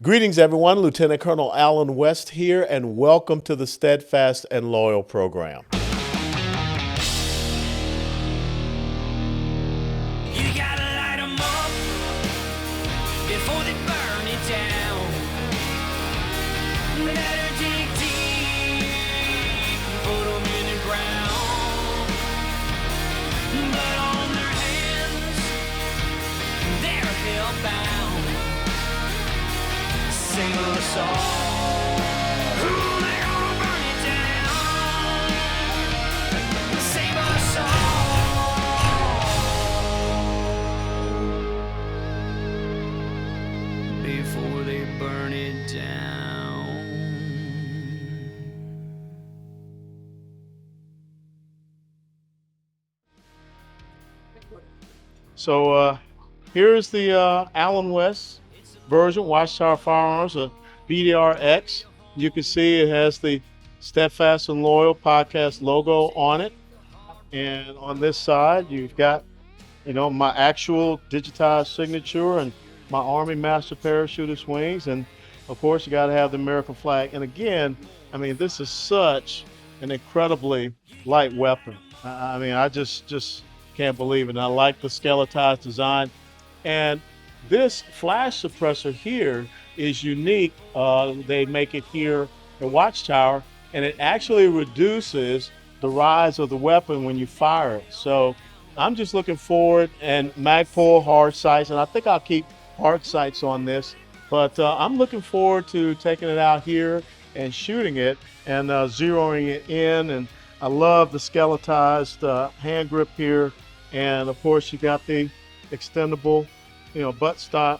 Greetings, everyone. Lieutenant Colonel Alan West here, and welcome to the Steadfast and Loyal program. You gotta light 'em up before they burn it down. Better dig deep, put 'em in the ground. Blood on their hands, they're hellbound. Save us all. Ooh, they're gonna burn it down. Save us all before they burn it down. So here's the Alan West version, Watchtower Firearms, a BDR-X. You can see it has the Steadfast and Loyal podcast logo on it. And on this side, you've got, my actual digitized signature and my Army Master Parachutist wings. And of course, you got to have the American flag. And again, this is such an incredibly light weapon. I just can't believe it. And I like the skeletized design. And this flash suppressor here is unique. They make it here at Watchtower, and it actually reduces the rise of the weapon when you fire it. So I'm just looking forward, and Magpul hard sights, and I think I'll keep hard sights on this, but I'm looking forward to taking it out here and shooting it and zeroing it in. And I love the skeletized hand grip here. And of course you got the extendable butt stop,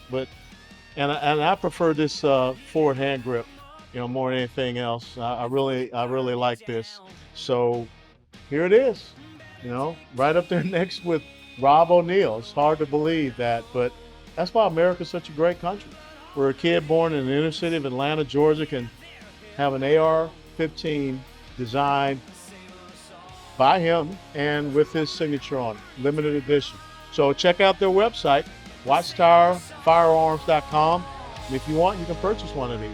and I prefer this forward hand grip, more than anything else. I really like this. So here it is, right up there next with Rob O'Neill. It's hard to believe that, but that's why America's such a great country, where a kid born in the inner city of Atlanta, Georgia, can have an AR-15 designed by him and with his signature on it, limited edition. So check out their website, watchtowerfirearms.com, and if you want, you can purchase one of these.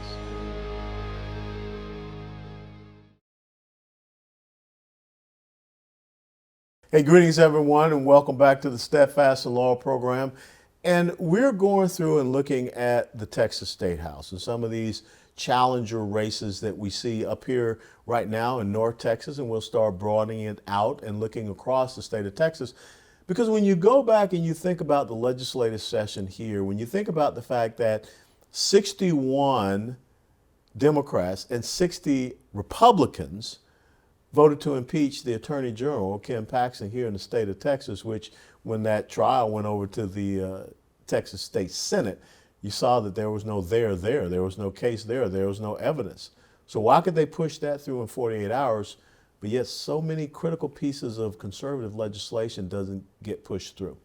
Hey, greetings everyone, and welcome back to the Steadfast and Loyal program. And we're going through and looking at the Texas State House and some of these challenger races that we see up here right now in North Texas, and we'll start broadening it out and looking across the state of Texas. Because when you go back and you think about the legislative session here, when you think about the fact that 61 Democrats and 60 Republicans voted to impeach the Attorney General, Ken Paxton, here in the state of Texas, which when that trial went over to the Texas State Senate, you saw that there was no there was no case there was no evidence. So why could they push that through in 48 hours? But yet so many critical pieces of conservative legislation doesn't get pushed through.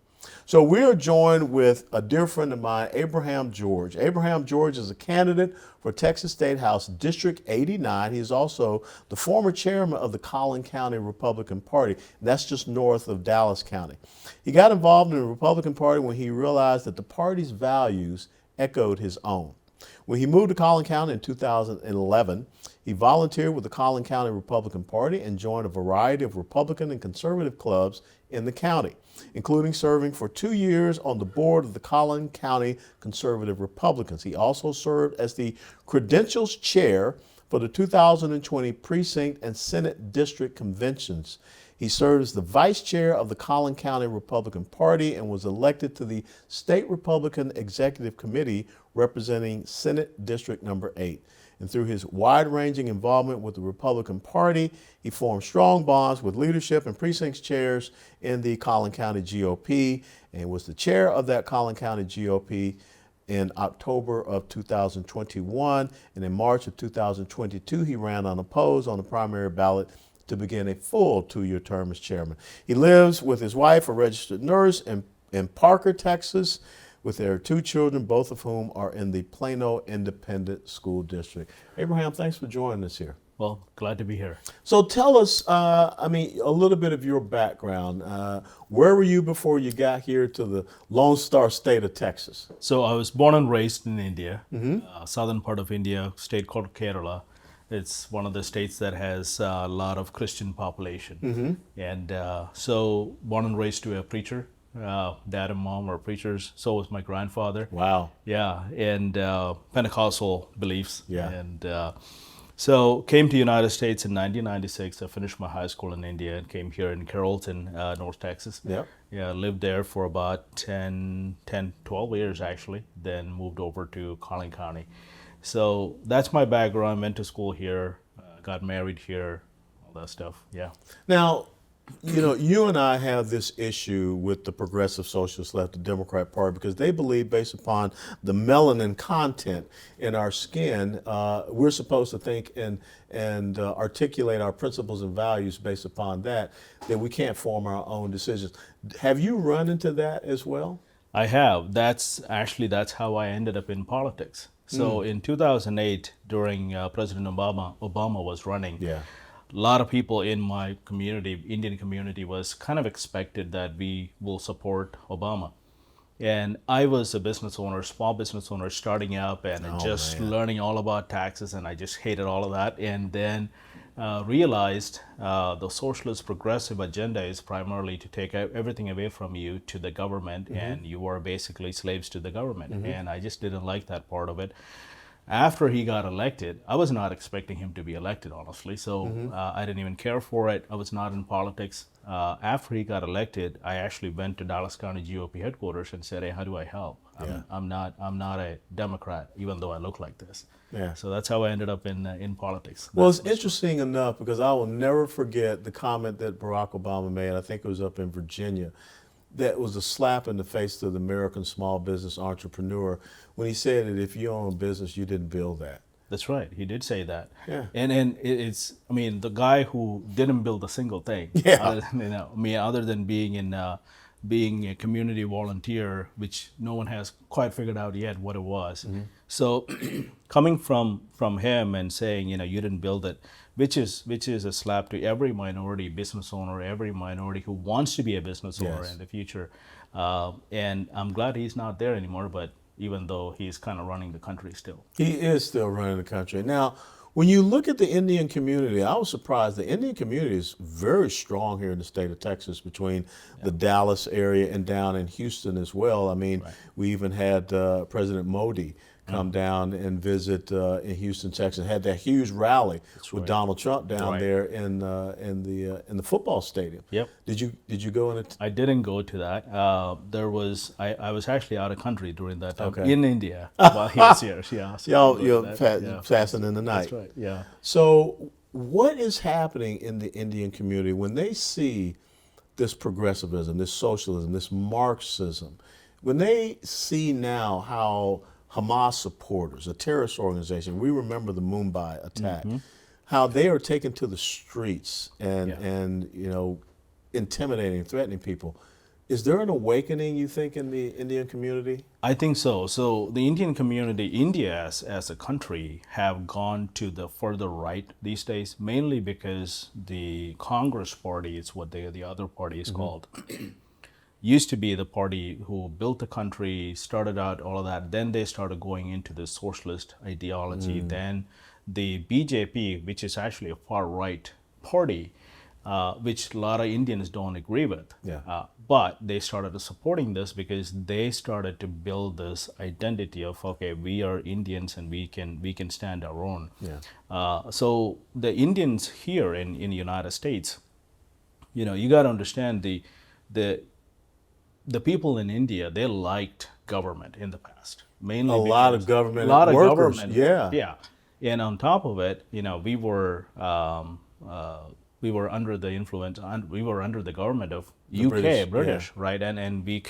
So we are joined with a dear friend of mine, Abraham George. Abraham George is a candidate for Texas State House District 89. He is also the former chairman of the Collin County Republican Party. That's just north of Dallas County. He got involved in the Republican Party when he realized that the party's values echoed his own. When he moved to Collin County in 2011, he volunteered with the Collin County Republican Party and joined a variety of Republican and conservative clubs in the county, including serving for 2 years on the board of the Collin County Conservative Republicans. He also served as the credentials chair for the 2020 precinct and Senate district conventions. He served as the vice chair of the Collin County Republican Party and was elected to the State Republican Executive Committee representing Senate District Number 8. And through his wide-ranging involvement with the Republican Party, he formed strong bonds with leadership and precincts chairs in the Collin County GOP and was the chair of that Collin County GOP in October of 2021. And in March of 2022, he ran unopposed on the primary ballot to begin a full 2-year term as chairman. He lives with his wife, a registered nurse, in Parker, Texas, with their 2 children, both of whom are in the Plano Independent School District. Abraham, thanks for joining us here. Well, glad to be here. So tell us, a little bit of your background. Where were you before you got here to the Lone Star State of Texas? So I was born and raised in India, southern part of India, state called Kerala. It's one of the states that has a lot of Christian population. And so born and raised to a preacher. Dad and mom were preachers. So was my grandfather. Wow. Yeah, and Pentecostal beliefs. Yeah. And so came to United States in 1996. I finished my high school in India and came here in Carrollton, North Texas. Yep. Yeah, lived there for about 12 years actually, then moved over to Collin County. So that's my background. Went to school here, got married here, all that stuff. Yeah. Now, you and I have this issue with the progressive socialist left, the Democrat Party, because they believe based upon the melanin content in our skin, we're supposed to think and articulate our principles and values based upon that we can't form our own decisions. Have you run into that as well? I have. That's how I ended up in politics. So in 2008, during President Obama was running, Yeah. a lot of people in my community, Indian community, was kind of expected that we will support Obama. And I was a business owner, small business owner, starting up and just learning all about taxes, and I just hated all of that. And then realized the socialist progressive agenda is primarily to take everything away from you to the government, and you are basically slaves to the government. And I just didn't like that part of it. After he got elected, I was not expecting him to be elected, honestly. So I didn't even care for it. I was not in politics. After he got elected, I actually went to Dallas County GOP headquarters and said, "Hey, how do I help? I'm not a Democrat, even though I look like this." Yeah. So that's how I ended up in politics. Well, it's interesting enough because I will never forget the comment that Barack Obama made. I think it was up in Virginia. That was a slap in the face to the American small business entrepreneur when he said that if you own a business, you didn't build that. That's right. He did say that. Yeah. And it's, I mean, the guy who didn't build a single thing. Yeah. Other than being a community volunteer, which no one has quite figured out yet what it was. So coming from him and saying, you didn't build it, which is a slap to every minority business owner, every minority who wants to be a business owner in the future. And I'm glad he's not there anymore, but even though he's kind of running the country still. He is still running the country. Now, when you look at the Indian community, I was surprised. The Indian community is very strong here in the state of Texas between the Dallas area and down in Houston as well. I mean, we even had President Modi come down and visit in Houston, Texas. Had that huge rally with Donald Trump down there in the football stadium. Yep. Did you go in it? I didn't go to that. I was actually out of country during that time in India while he was here. Yeah. So You're fasting in the night. That's right. Yeah. So what is happening in the Indian community when they see this progressivism, this socialism, this Marxism, when they see now how Hamas supporters, a terrorist organization, we remember the Mumbai attack, how they are taken to the streets and intimidating, threatening people. Is there an awakening, you think, in the Indian community? I think so. So the Indian community, India as a country, have gone to the further right these days, mainly because the Congress Party is what the other party is called. Used to be the party who built the country, started out all of that. Then they started going into the socialist ideology. Then the BJP, which is actually a far right party, which a lot of Indians don't agree with. But they started supporting this because they started to build this identity of, okay, we are Indians and we can stand our own. So the Indians here in the United States, you got to understand the people in India, they liked government in the past. Mainly a lot of government workers. Yeah. And on top of it, we were under the influence, and we were under the government of the British, right? And we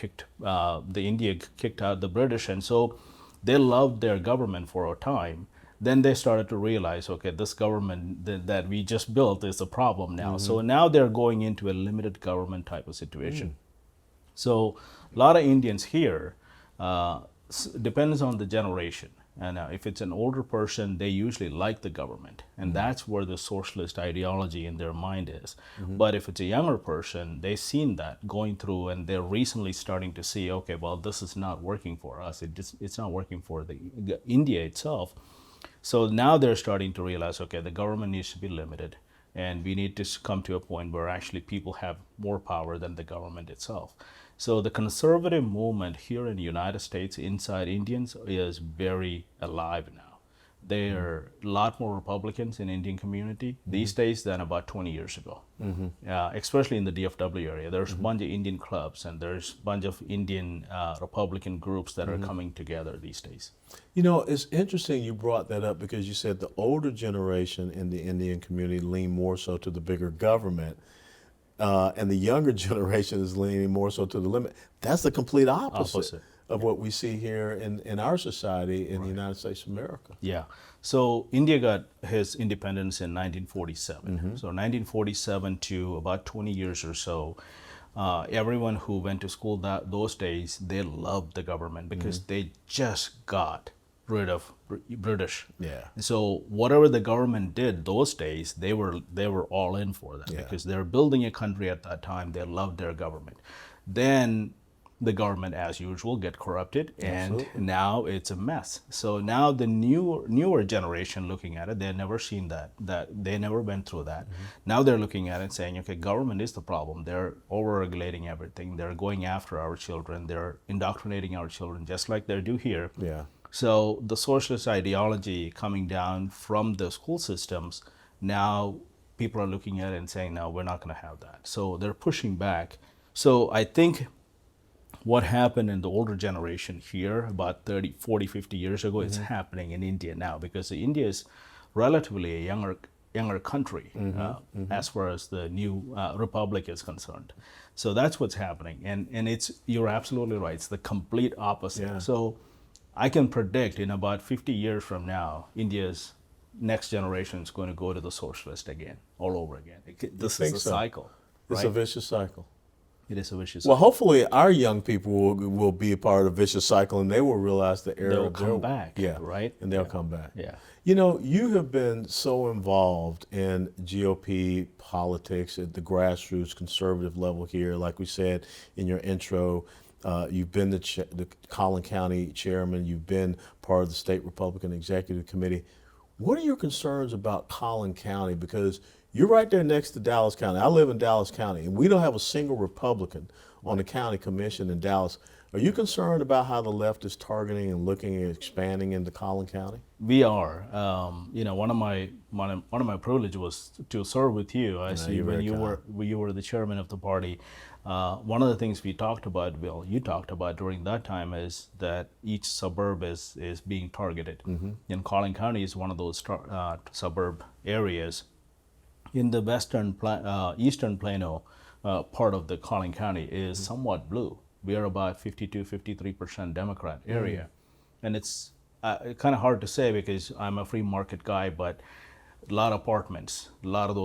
India kicked out the British, and so they loved their government for a time. Then they started to realize, okay, this government that we just built is a problem now. So now they're going into a limited government type of situation. So a lot of Indians here, depends on the generation. And if it's an older person, they usually like the government. And that's where the socialist ideology in their mind is. But if it's a younger person, they've seen that going through and they're recently starting to see, okay, well, this is not working for us. It's not working for the India itself. So now they're starting to realize, okay, the government needs to be limited, and we need to come to a point where actually people have more power than the government itself. So the conservative movement here in the United States inside Indians is very alive now. There are a lot more Republicans in Indian community these days than about 20 years ago. Especially in the DFW area, there's a bunch of Indian clubs and there's a bunch of Indian Republican groups that are coming together these days. You know, it's interesting you brought that up because you said the older generation in the Indian community lean more so to the bigger government, and the younger generation is leaning more so to the limit. That's the complete opposite of what we see here in our society in the United States of America. Yeah. So India got his independence in 1947. So 1947 to about 20 years or so, everyone who went to school those days, they loved the government because they just got rid of British. Yeah. So whatever the government did those days, they were all in for that because they're building a country at that time. They loved their government. Then the government, as usual, get corrupted, and now it's a mess. So now the newer generation looking at it, they've never seen that they never went through that. Now they're looking at it saying, okay, government is the problem. They're over-regulating everything. They're going after our children. They're indoctrinating our children just like they do here. Yeah. So the socialist ideology coming down from the school systems, now people are looking at it and saying, no, we're not going to have that. So they're pushing back. So I think what happened in the older generation here about 30, 40, 50 years ago is happening in India now, because India is relatively a younger country as far as the new republic is concerned. So that's what's happening. And you're absolutely right. It's the complete opposite. Yeah. So I can predict in about 50 years from now, India's next generation is going to go to the socialist again, all over again. This is a cycle. It's right? a vicious cycle. It is a vicious Well, cycle. hopefully our young people will be a part of the vicious cycle, and they will realize the error. They'll come back, Yeah, right? and they'll come back. Yeah. You know, you have been so involved in GOP politics at the grassroots conservative level here. Like we said in your intro, you've been the Collin County chairman. You've been part of the state Republican Executive Committee. What are your concerns about Collin County? Because you're right there next to Dallas County. I live in Dallas County, and we don't have a single Republican on the county commission in Dallas. Are you concerned about how the left is targeting and looking at expanding into Collin County? We are. You know, one of my privilege was to serve with you. I see when you were the chairman of the party. One of the things we talked about, Bill, you talked about during that time, is that each suburb is being targeted. And Collin County is one of those suburb areas. In the eastern Plano part of the Collin County is somewhat blue. We are about 52-53% Democrat area. And it's kind of hard to say because I'm a free market guy, but a lot of apartments, a lot of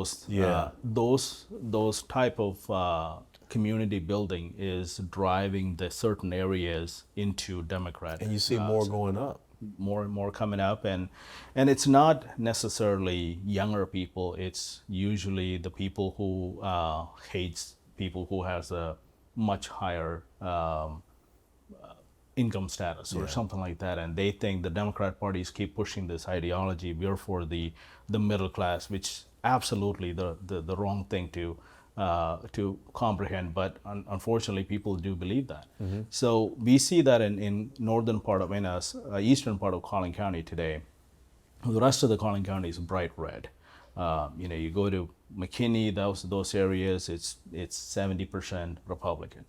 those type of community building is driving the certain areas into Democrat. And you see more going up. More and more coming up, and it's not necessarily younger people. It's usually the people who hates people who has a much higher income status or something like that, and they think the Democrat parties keep pushing this ideology. We're for the middle class, which absolutely the wrong thing to comprehend, but unfortunately people do believe that. So we see that in northern part of eastern part of Collin County today. The rest of the Collin County is bright red. You know, you go to McKinney, those areas, it's 70% Republican,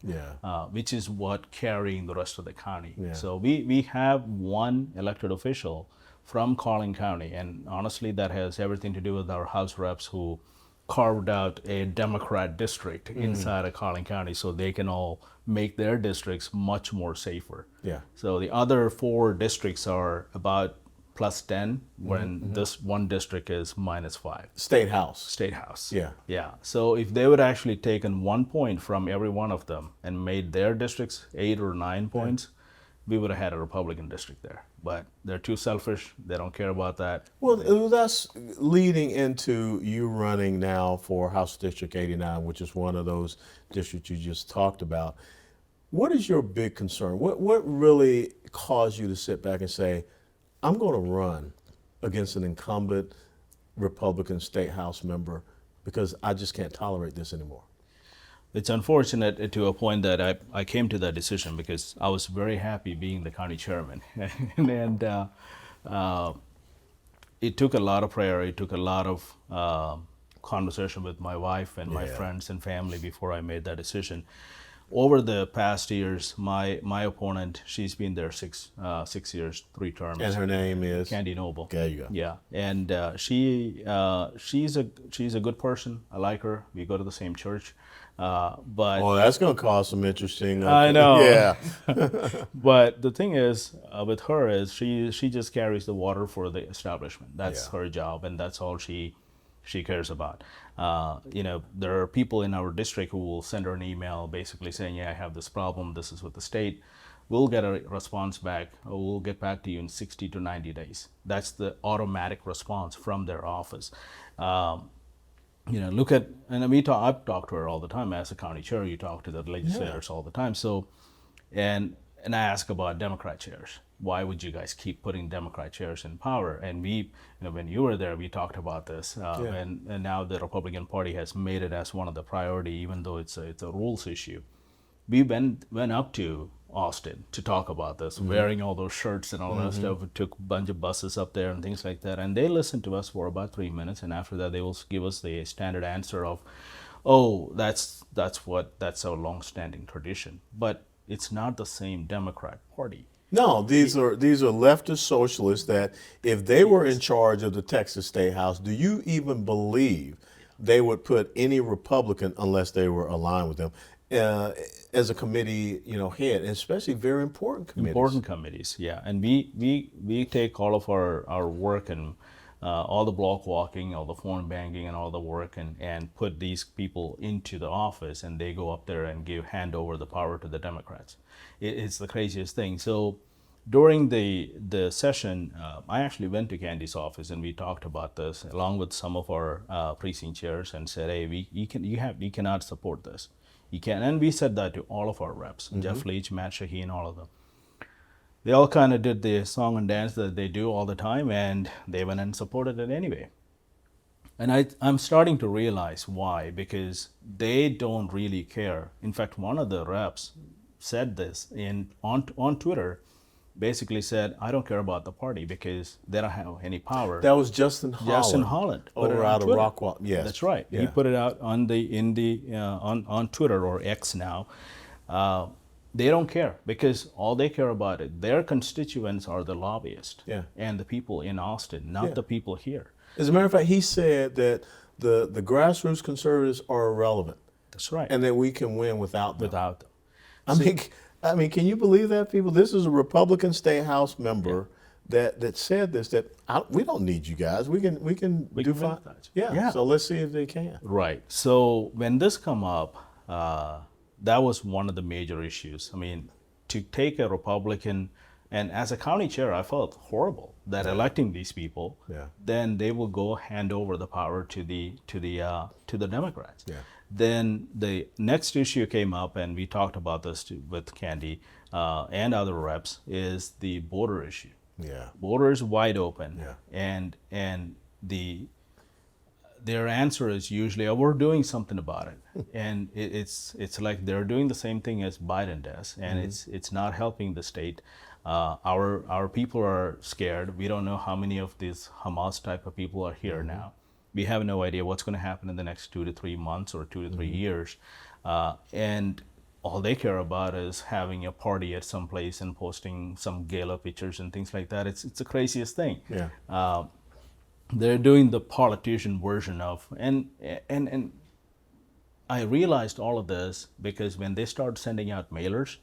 which is what carrying the rest of the county. So we have one elected official from Collin County, and honestly that has everything to do with our House reps who carved out a Democrat district inside of Collin County so they can all make their districts much more safer. So the other 4 districts are about +10, when this one district is -5. State House. Yeah. So if they would actually taken 1 point from every one of them and made their districts 8 or 9 points, we would have had a Republican district there. but they're too selfish. They don't care about that. Well, that's leading into you running now for House District 89, which is one of those districts you just talked about. What is your big concern? What really caused you to sit back and say, I'm going to run against an incumbent Republican state House member because I just can't tolerate this anymore? It's unfortunate to a point that I came to that decision because I was very happy being the county chairman. And it took a lot of prayer. It took a lot of conversation with my wife and my friends and family before I made that decision. Over the past years, my opponent, she's been there 6 years, 3 terms. And her name is? Candy Noble. There you go. Yeah, and she's a good person. I like her. We go to the same church. But Oh, that's going to cause some interesting. I know. Yeah. But the thing is, with her is she just carries the water for the establishment. That's her job, and that's all she cares about. There are people in our district who will send her an email basically saying, yeah, I have this problem. This is with the state. We'll get a response back. We'll get back to you in 60 to 90 days. That's the automatic response from their office. Look at, and I've talked to her all the time as a county chair. You talk to the legislators all the time. So, and I ask about Democrat chairs. Why would you guys keep putting Democrat chairs in power? And we, when you were there, we talked about this. And now the Republican Party has made it as one of the priority, even though it's a rules issue. We went up to Austin to talk about this, wearing all those shirts and all that stuff. We took a bunch of buses up there and things like that. And they listened to us for about 3 minutes. And after that, they will give us the standard answer of, oh, that's our long-standing tradition. But it's not the same Democrat Party. No, these are leftist socialists that if they were in charge of the Texas State House, do you even believe they would put any Republican unless they were aligned with them as a committee, head, and especially very important committees. Important committees, yeah. And we take all of our work and all the block walking, all the phone banging and all the work and put these people into the office, and they go up there and hand over the power to the Democrats. It's the craziest thing. So during the session, I actually went to Candy's office and we talked about this along with some of our precinct chairs and said, hey, you cannot support this. You can, and we said that to all of our reps, Jeff Leach, Matt Shaheen, all of them. They all kind of did the song and dance that they do all the time, and they went and supported it anyway. And I'm starting to realize why, because they don't really care. In fact, one of the reps said this on Twitter, basically said, I don't care about the party because they don't have any power. That was Justin Holland. Justin Holland. Over out of Rockwall. Yes. That's right. Yeah. He put it out on Twitter or X now. They don't care because all they care about it, their constituents are the lobbyists and the people in Austin, not the people here. As a matter of fact, he said that the grassroots conservatives are irrelevant. That's right. And that we can win without them. Without them. I mean, can you believe that, people? This is a Republican state House member that said this, we don't need you guys. We can do fine. Yeah. So let's see if they can. Right. So when this come up, that was one of the major issues. I mean, to take a Republican, and as a county chair, I felt horrible that electing these people, then they will go hand over the power to the Democrats. Yeah. Then the next issue came up, and we talked about this with Candy and other reps, is the border issue. Yeah. Border is wide open. Yeah. And their answer is usually, oh, we're doing something about it. And it's like they're doing the same thing as Biden does, and it's not helping the state. Our people are scared. We don't know how many of these Hamas type of people are here now. We have no idea what's going to happen in the next 2 to 3 months or 2 to 3 years. And all they care about is having a party at some place and posting some gala pictures and things like that. It's the craziest thing. Yeah. They're doing the politician version of, and I realized all of this because when they start sending out mailers,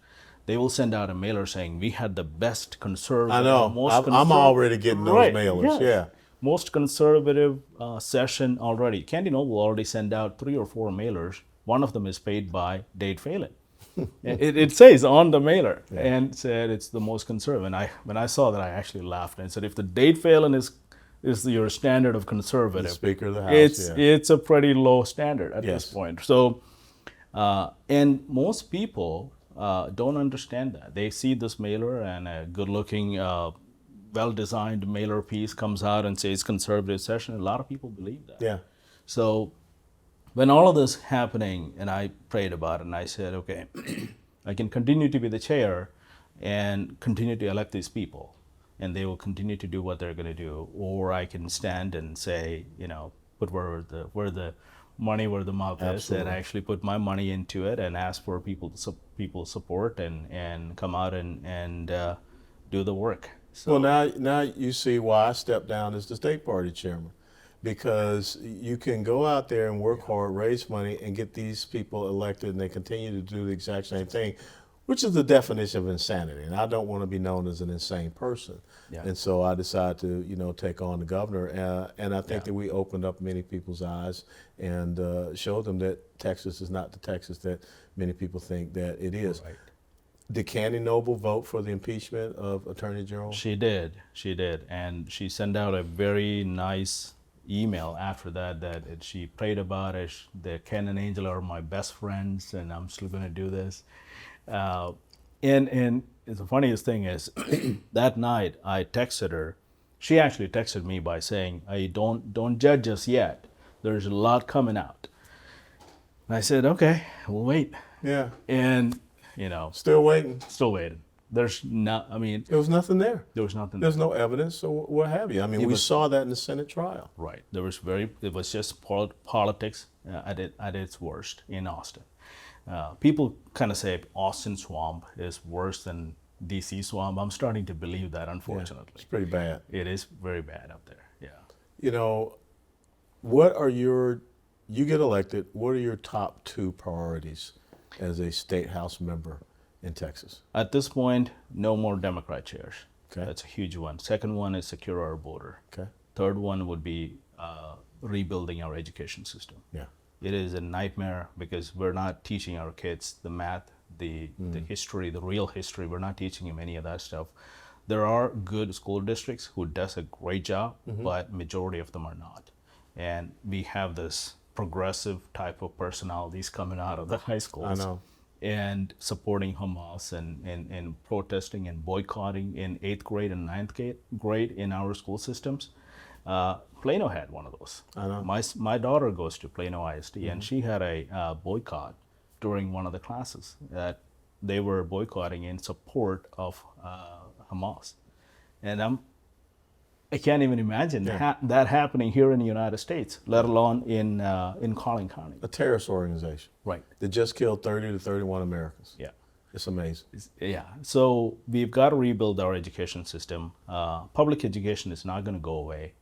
they will send out a mailer saying, we had the best conservative. I know. I'm already getting those mailers. Yeah. Most conservative session already. Candy Noble already sent out 3 or 4 mailers. One of them is paid by Dade Phelan. It says on the mailer, and said it's the most conservative. And when I saw that, I actually laughed and said, if the date failing is your standard of conservative, The Speaker of the House, it's a pretty low standard at this Yes. point. So, and most people don't understand that. They see this mailer and a good-looking, well-designed mailer piece comes out and says conservative session. A lot of people believe that. Yeah. So when all of this happening, and I prayed about it, and I said, okay, I can continue to be the chair and continue to elect these people, and they will continue to do what they're going to do, or I can stand and say, put where the money where the mouth is, Absolutely. and actually put my money into it and ask for people's support and come out and do the work. So Well, now you see why I stepped down as the state party chairman, because you can go out there and work hard, raise money, and get these people elected, and they continue to do the exact same thing, which is the definition of insanity. And I don't want to be known as an insane person. Yeah. And so I decided to, take on the governor. And I think that we opened up many people's eyes and showed them that Texas is not the Texas that many people think that it is. Right. Did Candy Noble vote for the impeachment of Attorney General? She did, and she sent out a very nice email after that she prayed about it. That Ken and Angel are my best friends, and I'm still going to do this. And the funniest thing is, that night I texted her. She actually texted me by saying, "Hey, don't judge us yet. There's a lot coming out." And I said, "Okay, we'll wait." Yeah. And Still waiting. still waiting. There's not. I mean, There was nothing there. there was nothing. There's no evidence or what have you. I mean, we was- saw that in the Senate trial. Right. It was just politics at its worst in Austin. People kind of say Austin swamp is worse than DC swamp. I'm starting to believe that, unfortunately. It's pretty bad. It is very bad up there. Yeah. You get elected, what are your top two priorities as a state house member in Texas? At this point, no more Democrat chairs. Okay. That's a huge one. Second one is secure our border. Okay. Third one would be rebuilding our education system. Yeah. It is a nightmare because we're not teaching our kids the math, the history, the real history. We're not teaching them any of that stuff. There are good school districts who does a great job, but majority of them are not. And we have this progressive type of personalities coming out of the high schools. I know. And supporting Hamas and protesting and boycotting in 8th grade and 9th grade in our school systems. Plano had one of those. I know. My daughter goes to Plano ISD, and she had a boycott during one of the classes that they were boycotting in support of Hamas. And I can't even imagine that happening here in the United States, let alone in Collin County. A terrorist organization Right. that just killed 30 to 31 Americans. Yeah. It's amazing. Yeah. So we've got to rebuild our education system. Public education is not going to go away.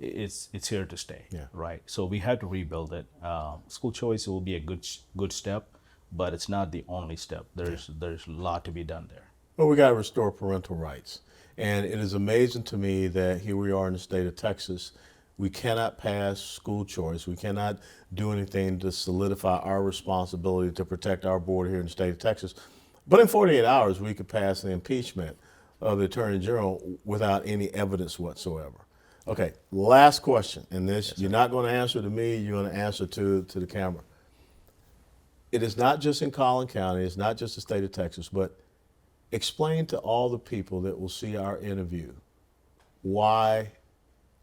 It's here to stay. Yeah. Right. So we have to rebuild it. School choice will be a good step, but it's not the only step. There's a lot to be done there. Well, we got to restore parental rights. And it is amazing to me that here we are in the state of Texas. We cannot pass school choice. We cannot do anything to solidify our responsibility to protect our border here in the state of Texas. But in 48 hours, we could pass the impeachment of the Attorney General without any evidence whatsoever. Okay, last question. And this, you're not going to answer to me, you're going to answer to the camera. It is not just in Collin County, it's not just the state of Texas, but explain to all the people that will see our interview why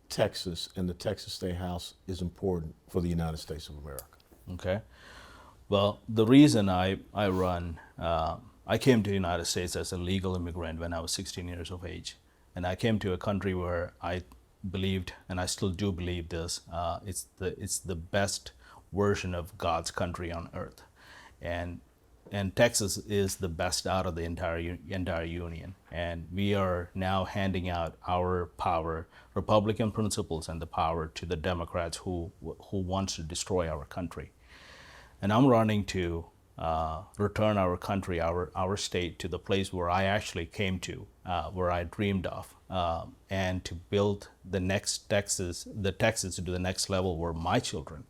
Texas and the Texas State House is important for the United States of America. Okay. Well, the reason I run, I came to the United States as a legal immigrant when I was 16 years of age. And I came to a country where I believed, and I still do believe this, it's the best version of God's country on earth. And Texas is the best out of the entire union. And we are now handing out our power, Republican principles and the power to the Democrats who wants to destroy our country. And I'm running to return our country, our state, to the place where I actually came to, where I dreamed of, and to build the next Texas to the next level where my children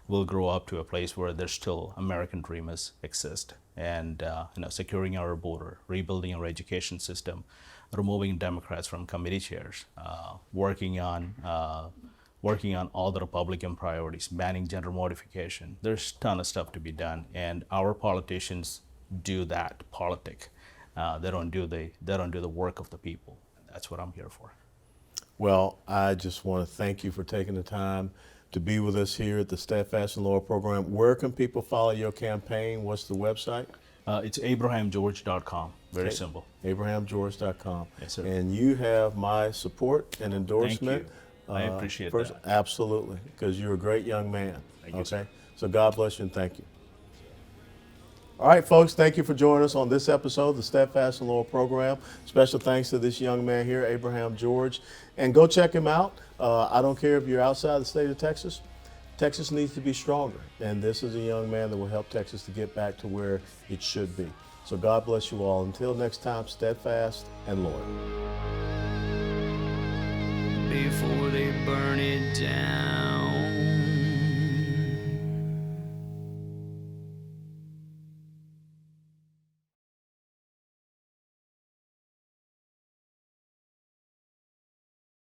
will grow up to a place where there's still American dreamers exist, and securing our border, rebuilding our education system, removing Democrats from committee chairs, working on all the Republican priorities, banning gender modification. There's a ton of stuff to be done, and our politicians do that politic. They don't do the work of the people. That's what I'm here for. Well, I just want to thank you for taking the time to be with us here at the Steadfast and Loyal program. Where can people follow your campaign? What's the website? It's abrahamgeorge.com. Very simple. abrahamgeorge.com. Yes, sir. And you have my support and endorsement. Thank you. I appreciate that. Absolutely, because you're a great young man. Thank you, sir. So God bless you and thank you. All right, folks, thank you for joining us on this episode of the Steadfast and Loyal program. Special thanks to this young man here, Abraham George. And go check him out. I don't care if you're outside the state of Texas. Texas needs to be stronger. And this is a young man that will help Texas to get back to where it should be. So God bless you all. Until next time, steadfast and loyal. Before they burn it down.